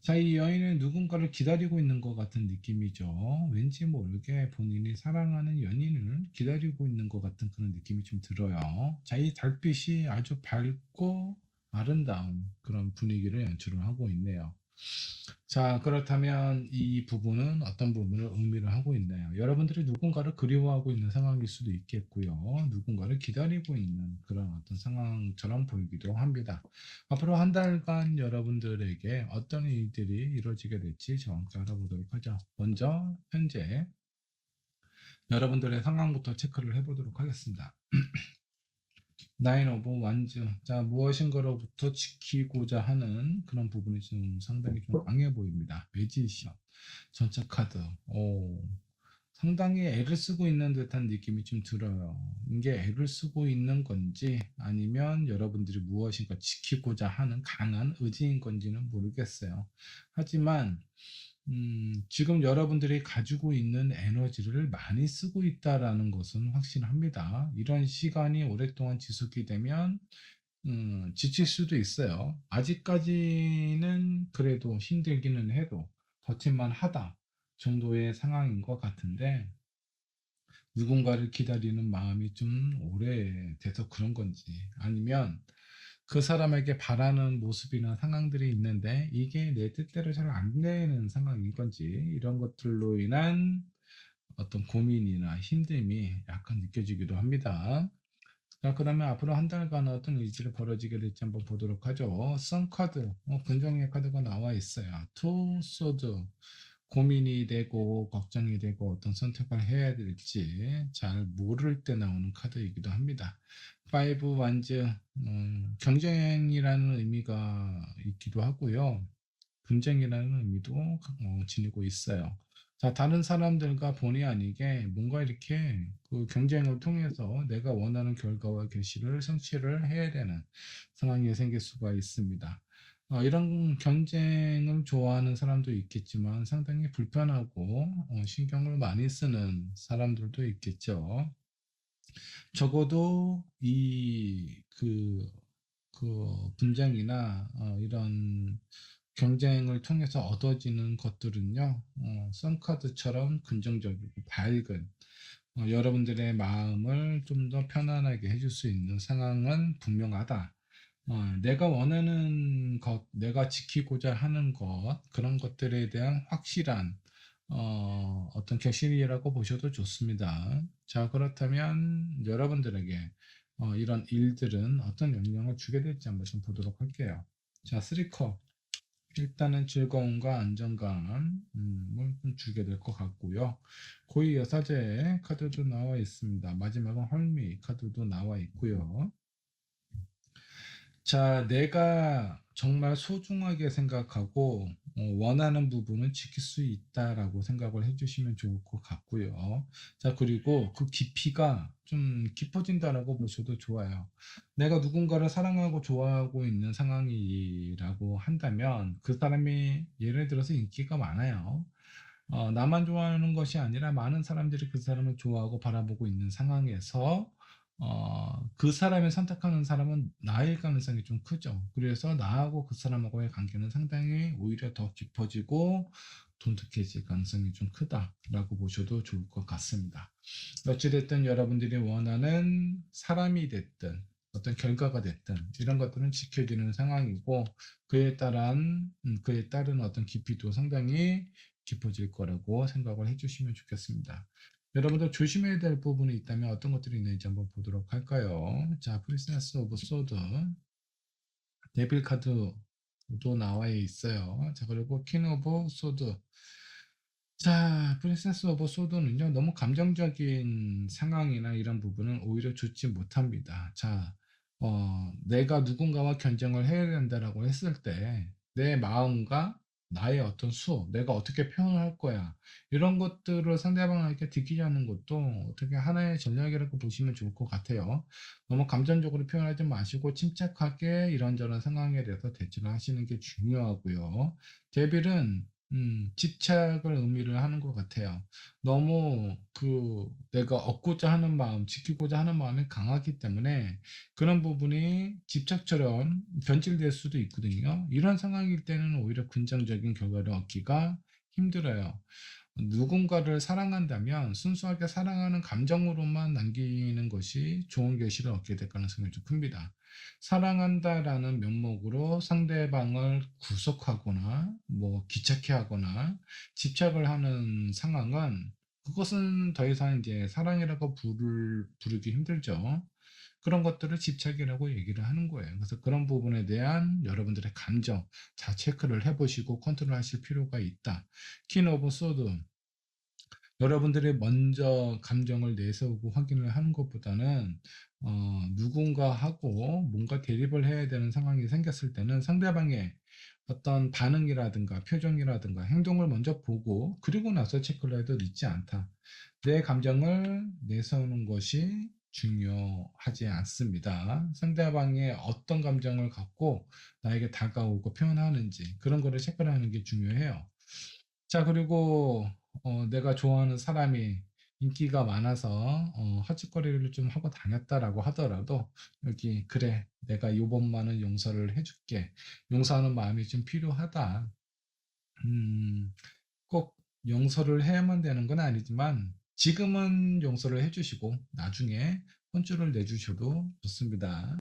자, 이 여인은 누군가를 기다리고 있는 것 같은 느낌이죠. 왠지 모르게 본인이 사랑하는 연인을 기다리고 있는 것 같은 그런 느낌이 좀 들어요. 자, 이 달빛이 아주 밝고 아름다운 그런 분위기를 연출을 하고 있네요. 자, 그렇다면 이 부분은 어떤 부분을 의미를 하고 있나요? 여러분들이 누군가를 그리워하고 있는 상황일 수도 있겠고요. 누군가를 기다리고 있는 그런 어떤 상황처럼 보이기도 합니다. 앞으로 한 달간 여러분들에게 어떤 일들이 이루어지게 될지 정확히 알아보도록 하죠. 먼저 현재 여러분들의 상황부터 체크를 해보도록 하겠습니다. 나인 오브 완즈. 자, 무엇인가로부터 지키고자 하는 그런 부분이 좀 상당히 좀 강해 보입니다. 매지션. 전체 카드. 상당히 애를 쓰고 있는 듯한 느낌이 좀 들어요. 이게 애를 쓰고 있는 건지 아니면 여러분들이 무엇인가 지키고자 하는 강한 의지인 건지는 모르겠어요. 하지만 지금 여러분들이 가지고 있는 에너지를 많이 쓰고 있다라는 것은 확신합니다. 이런 시간이 오랫동안 지속이 되면 지칠 수도 있어요. 아직까지는 그래도 힘들기는 해도 버틸만 하다 정도의 상황인 것 같은데 누군가를 기다리는 마음이 좀 오래돼서 그런 건지 아니면 그 사람에게 바라는 모습이나 상황들이 있는데 이게 내 뜻대로 잘 안 되는 상황인 건지 이런 것들로 인한 어떤 고민이나 힘듦이 약간 느껴지기도 합니다. 자, 그러면 앞으로 한 달간 어떤 일지를 벌어지게 될지 한번 보도록 하죠. 선 카드, 긍정의 카드가 나와 있어요. 투 소드, 고민이 되고 걱정이 되고 어떤 선택을 해야 될지 잘 모를 때 나오는 카드이기도 합니다. 파이브 완즈, 경쟁이라는 의미가 있기도 하고요. 분쟁이라는 의미도 지니고 있어요. 자, 다른 사람들과 본의 아니게 뭔가 이렇게 그 경쟁을 통해서 내가 원하는 결과와 결실을 성취를 해야 되는 상황이 생길 수가 있습니다. 이런 경쟁을 좋아하는 사람도 있겠지만 상당히 불편하고 신경을 많이 쓰는 사람들도 있겠죠. 적어도 그 분쟁이나 이런 경쟁을 통해서 얻어지는 것들은요, 썬카드처럼 긍정적이고 밝은 여러분들의 마음을 좀 더 편안하게 해줄 수 있는 상황은 분명하다. 내가 원하는 것, 내가 지키고자 하는 것, 그런 것들에 대한 확실한 어떤 결실이라고 보셔도 좋습니다. 자, 그렇다면 여러분들에게 이런 일들은 어떤 영향을 주게 될지 한번 좀 보도록 할게요. 자, 3컵. 일단은 즐거움과 안정감을 좀 주게 될 것 같고요. 고위 여사제 카드도 나와 있습니다. 마지막은 헐미 카드도 나와 있고요. 자, 내가 정말 소중하게 생각하고 원하는 부분은 지킬 수 있다라고 생각을 해주시면 좋을 것 같고요. 자, 그리고 그 깊이가 좀 깊어진다라고 보셔도 좋아요. 내가 누군가를 사랑하고 좋아하고 있는 상황이라고 한다면 그 사람이 예를 들어서 인기가 많아요. 나만 좋아하는 것이 아니라 많은 사람들이 그 사람을 좋아하고 바라보고 있는 상황에서 그 사람을 선택하는 사람은 나일 가능성이 좀 크죠. 그래서 나하고 그 사람하고의 관계는 상당히 오히려 더 깊어지고 돈독해질 가능성이 좀 크다라고 보셔도 좋을 것 같습니다. 어찌됐든 여러분들이 원하는 사람이 됐든 어떤 결과가 됐든 이런 것들은 지켜지는 상황이고 그에 따른 어떤 깊이도 상당히 깊어질 거라고 생각을 해주시면 좋겠습니다. 여러분들 조심해야 될 부분이 있다면 어떤 것들이 있는지 한번 보도록 할까요? 자, 프리센스 오브 소드, 데빌 카드도 나와 있어요. 자, 그리고 퀸 오브 소드. 자, 프린세스 오브 소드는요, 너무 감정적인 상황이나 이런 부분은 오히려 좋지 못합니다. 자, 내가 누군가와 견쟁을 해야 된다라고 했을 때, 내 마음과 나의 어떤 내가 어떻게 표현을 할 거야. 이런 것들을 상대방에게 들키지 않는 것도 어떻게 하나의 전략이라고 보시면 좋을 것 같아요. 너무 감정적으로 표현하지 마시고 침착하게 이런저런 상황에 대해서 대처를 하시는 게 중요하고요. 데빌은 집착을 의미를 하는 것 같아요. 너무 내가 얻고자 하는 마음, 지키고자 하는 마음이 강하기 때문에 그런 부분이 집착처럼 변질될 수도 있거든요. 이런 상황일 때는 오히려 긍정적인 결과를 얻기가 힘들어요. 누군가를 사랑한다면 순수하게 사랑하는 감정으로만 남기는 것이 좋은 결실을 얻게 될 가능성이 좀 큽니다. 사랑한다라는 면목으로 상대방을 구속하거나 뭐 귀찮게 하거나 집착을 하는 상황은 그것은 더 이상 이제 사랑이라고 부르기 힘들죠. 그런 것들을 집착이라고 얘기를 하는 거예요. 그래서 그런 부분에 대한 여러분들의 감정 자 체크를 해보시고 컨트롤 하실 필요가 있다. 퀸 오브 소드 여러분들이 먼저 감정을 내세우고 확인을 하는 것보다는 누군가하고 뭔가 대립을 해야 되는 상황이 생겼을 때는 상대방의 어떤 반응이라든가 표정이라든가 행동을 먼저 보고 그리고 나서 체크를 해도 늦지 않다. 내 감정을 내세우는 것이 중요하지 않습니다. 상대방의 어떤 감정을 갖고 나에게 다가오고 표현하는지 그런 거를 체크를 하는 게 중요해요. 자, 그리고 내가 좋아하는 사람이 인기가 많아서 헛짓거리를 좀 하고 다녔다라고 하더라도 여기 그래 내가 요번만은 용서를 해줄게 용서하는 마음이 좀 필요하다. 음, 꼭 용서를 해야만 되는 건 아니지만 지금은 용서를 해주시고 나중에 혼쭐을 내주셔도 좋습니다.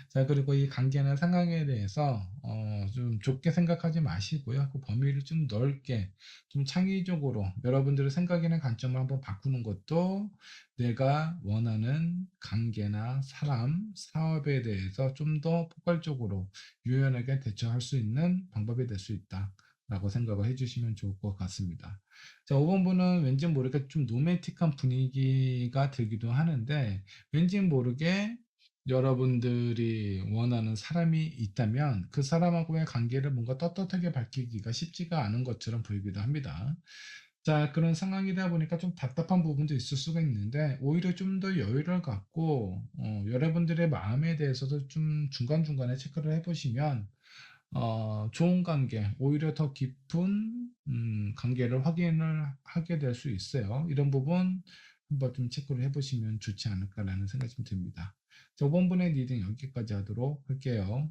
자, 그리고 이 관계나 상황에 대해서 좀 좁게 생각하지 마시고요. 그 범위를 좀 넓게, 좀 창의적으로 여러분들의 생각이나 관점을 한번 바꾸는 것도 내가 원하는 관계나 사람, 사업에 대해서 좀 더 포괄적으로 유연하게 대처할 수 있는 방법이 될 수 있다라고 생각을 해주시면 좋을 것 같습니다. 자, 5번 분은 왠지 모르게 좀 로맨틱한 분위기가 들기도 하는데, 왠지 모르게 여러분들이 원하는 사람이 있다면 그 사람하고의 관계를 뭔가 떳떳하게 밝히기가 쉽지가 않은 것처럼 보이기도 합니다. 자, 그런 상황이다 보니까 좀 답답한 부분도 있을 수가 있는데, 오히려 좀 더 여유를 갖고 여러분들의 마음에 대해서도 좀 중간중간에 체크를 해보시면 좋은 관계, 오히려 더 깊은 관계를 확인을 하게 될 수 있어요. 이런 부분 한번 좀 체크를 해보시면 좋지 않을까라는 생각이 좀 듭니다. 자, 5번 분의 리딩 여기까지 하도록 할게요.